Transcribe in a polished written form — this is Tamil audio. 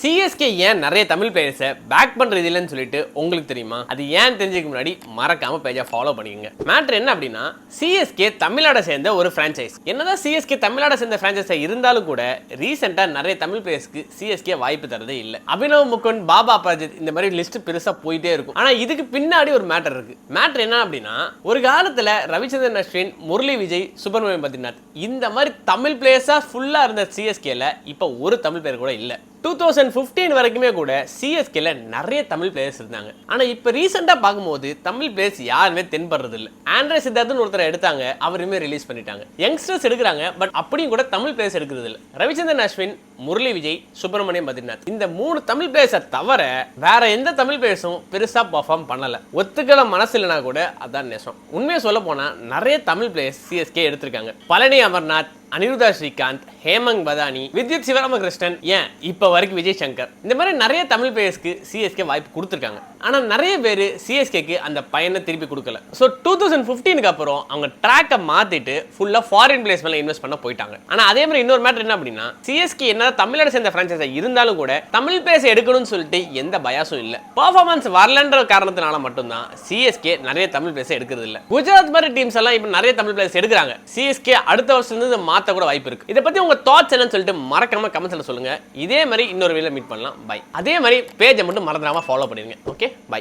சிஎஸ்கே ஏன் நிறைய தமிழ் பிளேயர்ஸை பேக் பண்றது இல்லைன்னு சொல்லிட்டு உங்களுக்கு தெரியுமா? அது ஏன் தெரிஞ்சுக்க முன்னாடி மறக்காம பேஜை ஃபாலோ பண்ணிக்கங்க. மேட்டர் என்ன அப்படின்னா, சிஎஸ்கே தமிழ்நாட சேர்ந்த ஒரு பிரான்சைஸ். என்னதான் சிஎஸ்கே தமிழ்நாட சேர்ந்த பிரான்சைஸா இருந்தாலும் கூட ரீசெண்டா நிறைய தமிழ் பிளேயர்ஸ்க்கு சிஎஸ்கே வாய்ப்பு தரதே இல்லை. அபினவ் முகுந்த், பாபா அபராஜித் இந்த மாதிரி லிஸ்ட் பெருசா போயிட்டே இருக்கும். ஆனா இதுக்கு பின்னாடி ஒரு மேட்டர் இருக்கு. மேட்டர் என்ன அப்படின்னா, ஒரு காலத்துல ரவிச்சந்திரன் அஸ்வின், முரளி விஜய், சுப்பிரமணியம் பத்ரிநாத் இந்த மாதிரி தமிழ் பிளேயர்ஸா ஃபுல்லா இருந்த சிஎஸ்கேல இப்ப ஒரு தமிழ் பிளேயர் கூட இல்ல. 2015 வரைக்குமே கூட சிஎஸ்கேல நிறைய தமிழ் பிளேயர்ஸ் இருந்தாங்க. ஆனா இப்ப ரீசெண்டா பார்க்கும்போது தமிழ் பிளேயர்ஸ் யாருமே தென்படுறது இல்ல. ஆண்ட்ரே சித்தார்த்னு ஒருத்தர் எடுத்தாங்க, அவருமே ரிலீஸ் பண்ணிட்டாங்க. யங்ஸ்டர்ஸ் எடுக்கிறாங்க, பட் அப்படியும் கூட தமிழ் பிளேயர்ஸ் எடுக்கிறது இல்ல. ரவிச்சந்திரன் அஸ்வின், முரளி விஜய், சுப்பிரமணியம் பத்ரிநாத் இந்த 3 தமிழ் பிளேயர்ஸை தவிர வேற எந்த தமிழ் பிளேயர்ஸும் பெருசா பெர்ஃபார்ம் பண்ணல. ஒத்துக்கிற மனசு இல்லைனா கூட அதான் நேசம். உண்மையை சொல்ல போனா நிறைய தமிழ் பிளேயர்ஸ் சிஎஸ்கே எடுத்திருக்காங்க. பழனி அமர்நாத், அனிருதா ஸ்ரீகாந்த், ஹேமங் பதானி, வித்யுத் சிவராமகிருஷ்ணன், ஏன் இப்ப வரைக்கும் விஜய் சங்கர் இந்த மாதிரி நிறைய தமிழ் பிளேயர்ஸ்க்கு சிஎஸ்கே வாய்ப்பு கொடுத்துருக்காங்க. ஆனா நிறைய பேர் சிஎஸ்கேக்கு அந்த பயனை திருப்பி கொடுக்கல. ஸோ 2015க்கு அப்புறம் அவங்க ட்ராக்கை மாத்திட்டு ஃபுல்லா ஃபாரின் பிளேயர்ஸ் மேல இன்வெஸ்ட் பண்ண போயிட்டாங்க. ஆனா அதே மாதிரி இன்னொரு மேட்டர் என்ன அப்படின்னா, சிஎஸ்கே என்ன தமிழ்நாடு சேர்ந்த பிரான்சைஸா இருந்தாலும் கூட தமிழ் பிளேயர்ஸ் எடுக்கணும்னு சொல்லிட்டு எந்த பயாசும் இல்ல. பெர்ஃபார்மன்ஸ் வரலன்ற காரணத்தினால மட்டும்தான் சிஎஸ்கே நிறைய தமிழ் பிளேயர்ஸ் எடுக்கிறது இல்ல. குஜராத் மாதிரி டீம்ஸ் எல்லாம் இப்ப நிறைய தமிழ் பிளேயர்ஸ் எடுக்கிறாங்க. சிஎஸ்கே அடுத்த வருஷத்துல இருந்து மாத்த கூட வாய்ப்பு இருக்கு. இதை பத்தி உங்க தாட்ஸ் என்னன்னு சொல்லிட்டு மறக்காம கமெண்ட்ஸ்ல சொல்லுங்க. இதே மாதிரி இன்னொரு வீடியோல மீட் பண்ணலாம். பை. அதே மாதிரி பேஜை மட்டும் மறந்துடாம ஃபாலோ பண்ணிருங்க. Okay, by.